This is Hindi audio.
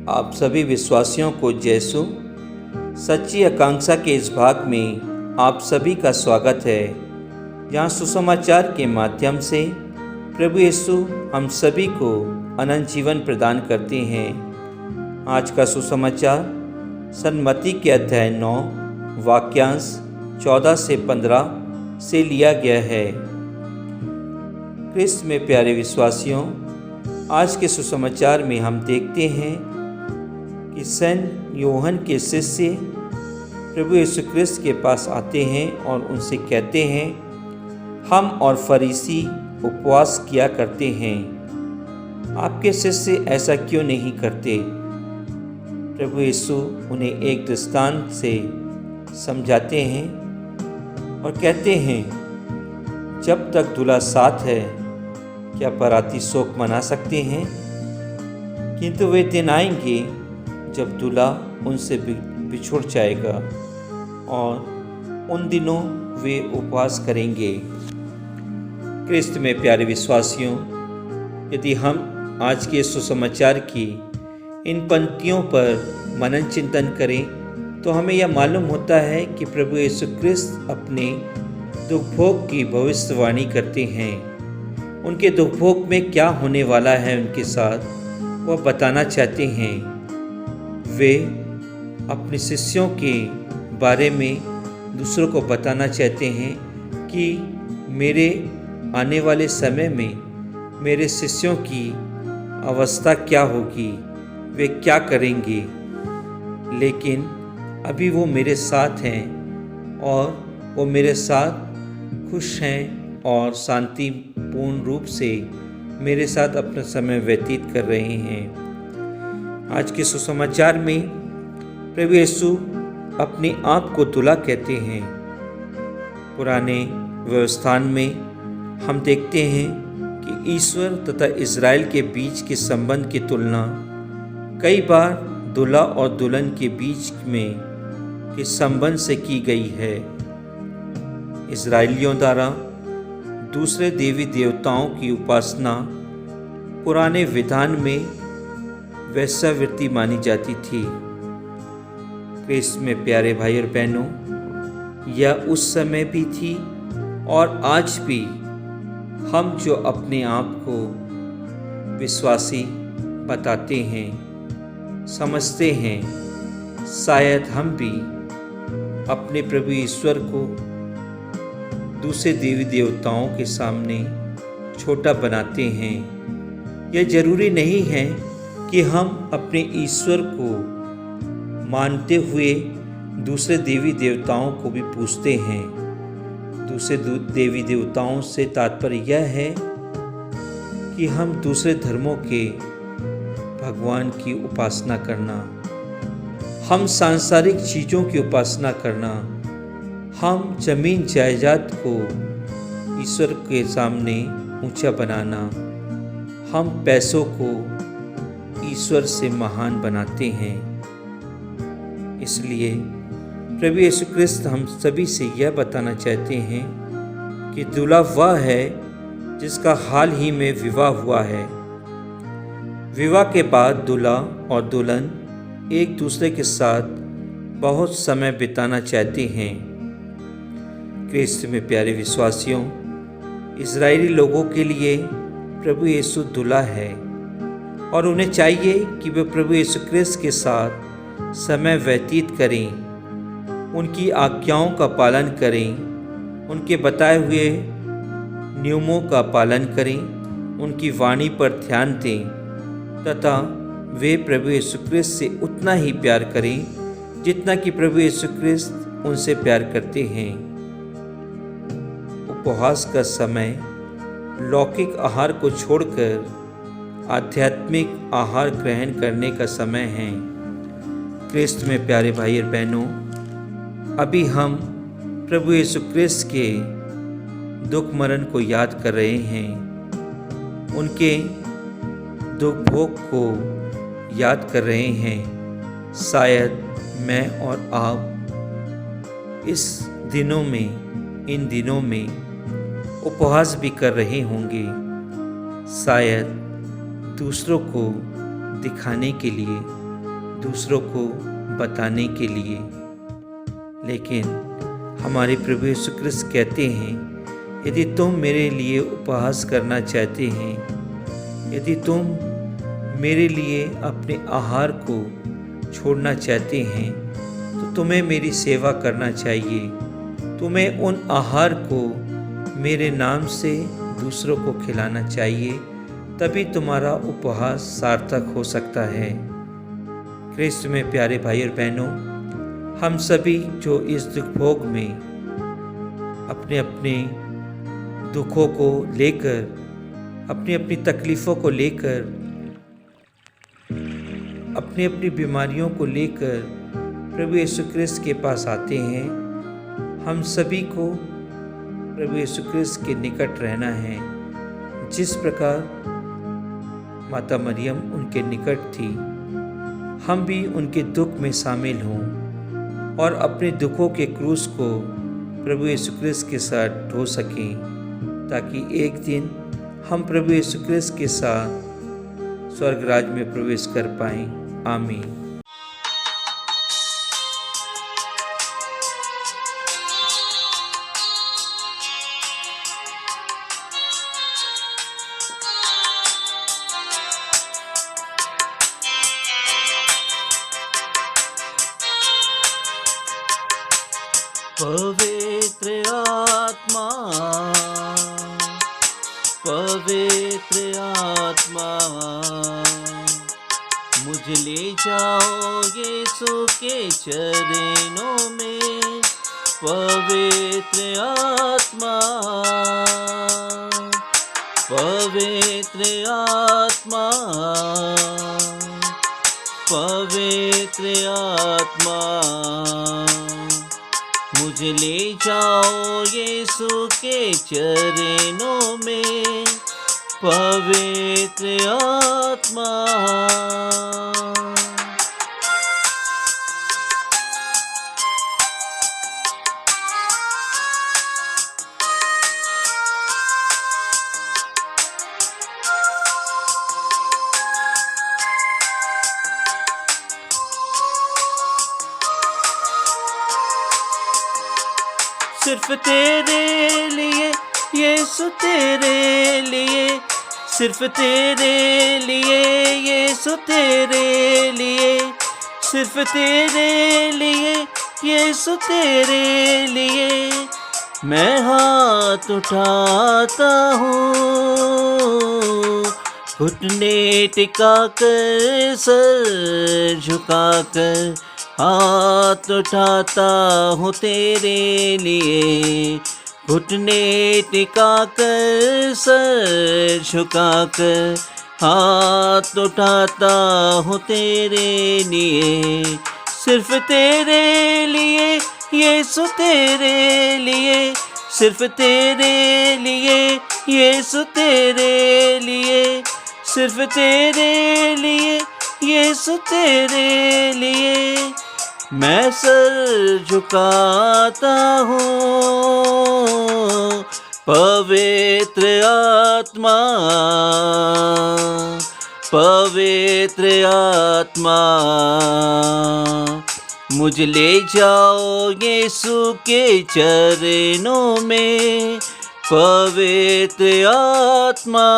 आप सभी विश्वासियों को यीशु सच्ची आकांक्षा के इस भाग में आप सभी का स्वागत है, जहाँ सुसमाचार के माध्यम से प्रभु यीशु हम सभी को अनंत जीवन प्रदान करते हैं। आज का सुसमाचार सन्मति के अध्याय 9 वाक्यांश 14 से 15 से लिया गया है। क्रिस्त में प्यारे विश्वासियों, आज के सुसमाचार में हम देखते हैं कि सेंट यूहन्ना के शिष्य प्रभु यीशु क्रिस्त के पास आते हैं और उनसे कहते हैं, हम और फरीसी उपवास किया करते हैं, आपके शिष्य ऐसा क्यों नहीं करते? प्रभु यीशु उन्हें एक दृष्टांत से समझाते हैं और कहते हैं, जब तक दूल्हा साथ है क्या बाराती शोक मना सकते हैं? किंतु वे दिन आएंगे जब दूल्हा उनसे बिछुड़ जाएगा और उन दिनों वे उपवास करेंगे। क्रिस्त में प्यारे विश्वासियों, यदि हम आज के सुसमाचार की इन पंक्तियों पर मनन चिंतन करें तो हमें यह मालूम होता है कि प्रभु यीशु क्रिस्त अपने दुख भोग की भविष्यवाणी करते हैं। उनके दुख भोग में क्या होने वाला है उनके साथ, वह बताना चाहते हैं। वे अपने शिष्यों के बारे में दूसरों को बताना चाहते हैं कि मेरे आने वाले समय में मेरे शिष्यों की अवस्था क्या होगी, वे क्या करेंगे। लेकिन अभी वो मेरे साथ हैं और वो मेरे साथ खुश हैं और शांतिपूर्ण रूप से मेरे साथ अपना समय व्यतीत कर रहे हैं। आज के सुसमाचार में प्रभु यीशु अपने आप को दूल्हा कहते हैं। पुराने व्यवस्थान में हम देखते हैं कि ईश्वर तथा इज़राइल के बीच के संबंध की तुलना कई बार दूल्हा और दुल्हन के बीच में के संबंध से की गई है। इज़राइलियों द्वारा दूसरे देवी देवताओं की उपासना पुराने विधान में वैश्यावृत्ति मानी जाती थी। क्रिस्त में प्यारे भाई और बहनों, यह उस समय भी थी और आज भी हम जो अपने आप को विश्वासी बताते हैं, समझते हैं, शायद हम भी अपने प्रभु ईश्वर को दूसरे देवी देवताओं के सामने छोटा बनाते हैं। यह जरूरी नहीं है कि हम अपने ईश्वर को मानते हुए दूसरे देवी देवताओं को भी पूजते हैं। दूसरे देवी देवताओं से तात्पर्य यह है कि हम दूसरे धर्मों के भगवान की उपासना करना, हम सांसारिक चीज़ों की उपासना करना, हम जमीन जायदाद को ईश्वर के सामने ऊंचा बनाना, हम पैसों को ईश्वर से महान बनाते हैं। इसलिए प्रभु यीशु क्रिस्त हम सभी से यह बताना चाहते हैं कि दूल्हा वह है जिसका हाल ही में विवाह हुआ है। विवाह के बाद दूल्हा और दुल्हन एक दूसरे के साथ बहुत समय बिताना चाहते हैं। क्रिस्त में प्यारे विश्वासियों, इज़राइली लोगों के लिए प्रभु यीशु दूल्हा है और उन्हें चाहिए कि वे प्रभु यीशु क्रिस्त के साथ समय व्यतीत करें, उनकी आज्ञाओं का पालन करें, उनके बताए हुए नियमों का पालन करें, उनकी वाणी पर ध्यान दें तथा वे प्रभु यीशु क्रिस्त से उतना ही प्यार करें जितना कि प्रभु यीशु क्रिस्त उनसे प्यार करते हैं। उपवास का समय लौकिक आहार को छोड़कर आध्यात्मिक आहार ग्रहण करने का समय है। क्रिस्त में प्यारे भाई और बहनों, अभी हम प्रभु यीशु क्रिस्त के दुख मरण को याद कर रहे हैं, उनके दुख भोग को याद कर रहे हैं। शायद मैं और आप इस दिनों में, इन दिनों में उपवास भी कर रहे होंगे, शायद दूसरों को दिखाने के लिए, दूसरों को बताने के लिए। लेकिन हमारे प्रभु यीशु क्रिस्त कहते हैं, यदि तुम मेरे लिए उपहास करना चाहते हैं, यदि तुम मेरे लिए अपने आहार को छोड़ना चाहते हैं, तो तुम्हें मेरी सेवा करना चाहिए। तुम्हें उन आहार को मेरे नाम से दूसरों को खिलाना चाहिए, तभी तुम्हारा उपहास सार्थक हो सकता है। क्रिस्त में प्यारे भाई और बहनों, हम सभी जो इस दुख भोग में अपने अपने दुखों को लेकर, अपनी अपनी तकलीफ़ों को लेकर, अपनी अपनी बीमारियों को लेकर प्रभु यीशु क्रिस्त के पास आते हैं, हम सभी को प्रभु यीशु क्रिस्त के निकट रहना है। जिस प्रकार माता मरियम उनके निकट थी, हम भी उनके दुख में शामिल हों और अपने दुखों के क्रूस को प्रभु यीशु क्रिस्त के साथ ढो सकें, ताकि एक दिन हम प्रभु यीशु क्रिस्त के साथ स्वर्ग राज्य में प्रवेश कर पाएं। आमीन। पवित्र आत्मा, पवित्र आत्मा, मुझे ले जाओ यीशु के चरणों में। पवित्र आत्मा, पवित्र आत्मा, पवित्र आत्मा, मुझे ले जाओ यीशु के चरणों में। पवित्र आत्मा। सिर्फ तेरे लिए यीशु, तेरे लिए, सिर्फ तेरे लिए यीशु, तेरे लिए, सिर्फ तेरे लिए यीशु, तेरे लिए मैं हाथ उठाता हूँ। घुटने टिका कर, सर झुका कर हाथ उठाता हूँ तेरे लिए। घुटने टिका कर, सर झुका कर हाथ उठाता हूँ तेरे लिए। सिर्फ तेरे लिए यीशु, तेरे लिए, सिर्फ तेरे लिए यीशु, तेरे लिए, सिर्फ तेरे लिए यीशु, तेरे लिए मैं सर झुकाता हूँ। पवित्र आत्मा, पवित्र आत्मा, मुझे ले जाओ यीशु के चरणों में। पवित्र आत्मा।